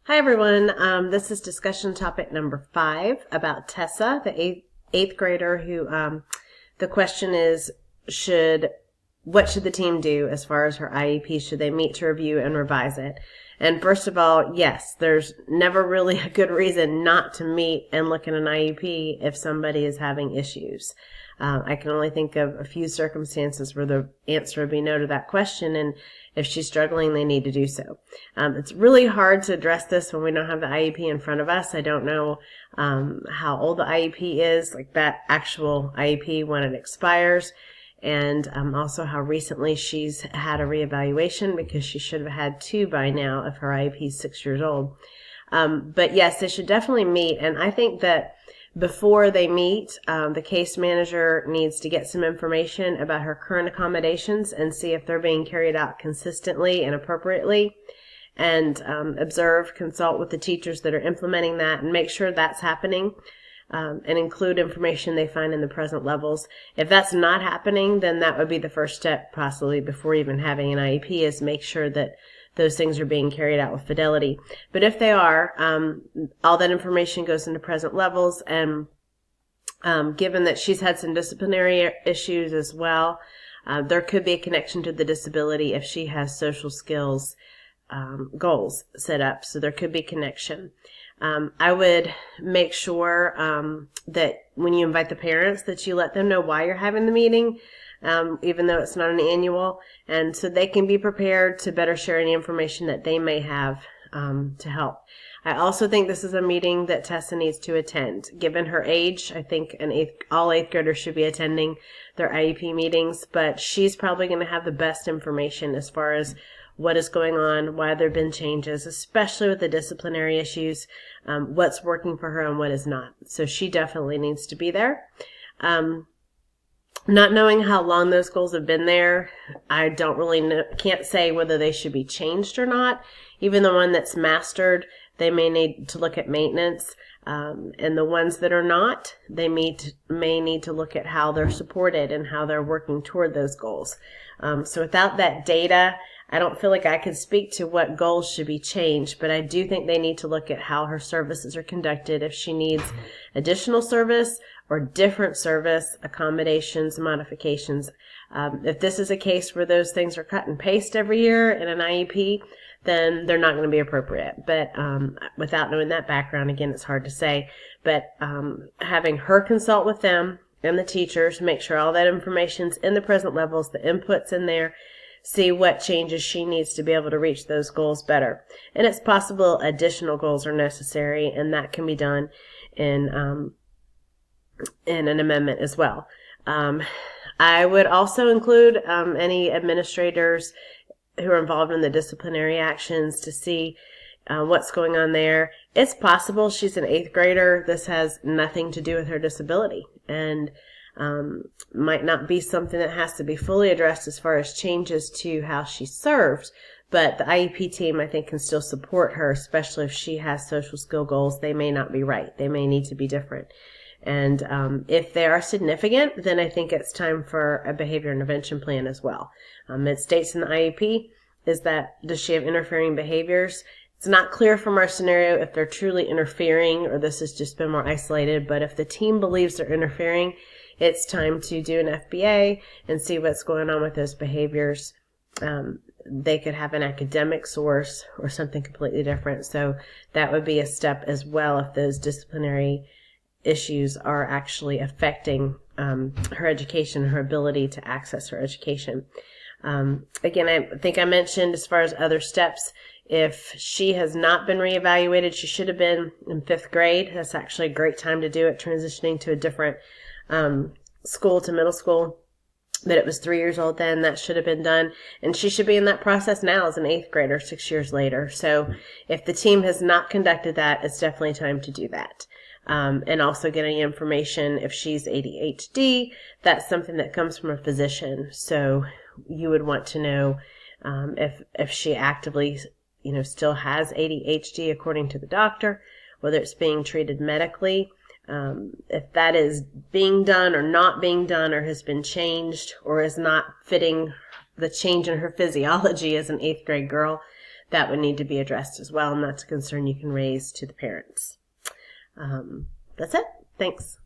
Hi, everyone. This is discussion topic number 5 about Tessa, the eighth grader who, the question is, what should the team do as far as her IEP? Should they meet to review and revise it? And first of all, yes, there's never really a good reason not to meet and look at an IEP if somebody is having issues. I can only think of a few circumstances where the answer would be no to that question, and if she's struggling, they need to do so. It's really hard to address this when we don't have the IEP in front of us. I don't know how old the IEP is, like that actual IEP when it expires, and also how recently she's had a reevaluation, because she should have had 2 by now if her IEP is 6 years old. But yes, they should definitely meet, and I think that before they meet, the case manager needs to get some information about her current accommodations and see if they're being carried out consistently and appropriately, and consult with the teachers that are implementing that and make sure that's happening, and include information they find in the present levels. If that's not happening, then that would be the first step, possibly before even having an IEP, is make sure that those things are being carried out with fidelity. But if they are, all that information goes into present levels, and given that she's had some disciplinary issues as well, there could be a connection to the disability if she has social skills goals set up, so there could be connection. I would make sure that when you invite the parents that you let them know why you're having the meeting, even though it's not an annual, and so they can be prepared to better share any information that they may have to help. I also think this is a meeting that Tessa needs to attend. Given her age, I think all 8th graders should be attending their IEP meetings, but she's probably going to have the best information as far as what is going on, why there have been changes, especially with the disciplinary issues, what's working for her and what is not. So she definitely needs to be there. Not knowing how long those goals have been there, I don't really can't say whether they should be changed or not. Even the one that's mastered, they may need to look at maintenance. And the ones that are not, they may need to look at how they're supported and how they're working toward those goals. So without that data, I don't feel like I could speak to what goals should be changed, but I do think they need to look at how her services are conducted, if she needs additional service or different service, accommodations, modifications. If this is a case where those things are cut and paste every year in an IEP, then they're not going to be appropriate. But without knowing that background, again, it's hard to say. But having her consult with them and the teachers, make sure all that information's in the present levels, the input's in there, see what changes she needs to be able to reach those goals better. And it's possible additional goals are necessary, and that can be done in an amendment as well. I would also include any administrators who are involved in the disciplinary actions to see what's going on there. It's possible she's an 8th grader. This has nothing to do with her disability, and might not be something that has to be fully addressed as far as changes to how she's served, but the IEP team, I think, can still support her, especially if she has social skill goals. They may not be right. They may need to be different. And if they are significant, then I think it's time for a behavior intervention plan as well. It states in the IEP is that, does she have interfering behaviors? It's not clear from our scenario if they're truly interfering or this has just been more isolated, but if the team believes they're interfering, it's time to do an FBA and see what's going on with those behaviors. They could have an academic source or something completely different. So that would be a step as well if those disciplinary issues are actually affecting her education, her ability to access her education. Again, I think I mentioned as far as other steps, if she has not been reevaluated, she should have been in 5th grade. That's actually a great time to do it, transitioning to a different school to middle school. But it was 3 years old then. That should have been done. And she should be in that process now as an 8th grader 6 years later. So if the team has not conducted that, it's definitely time to do that. And also getting information if she's ADHD. That's something that comes from a physician. So you would want to know if she actively still has ADHD according to the doctor, whether it's being treated medically, if that is being done or not being done or has been changed or is not fitting the change in her physiology as an 8th grade girl, that would need to be addressed as well, and that's a concern you can raise to the parents. That's it. Thanks.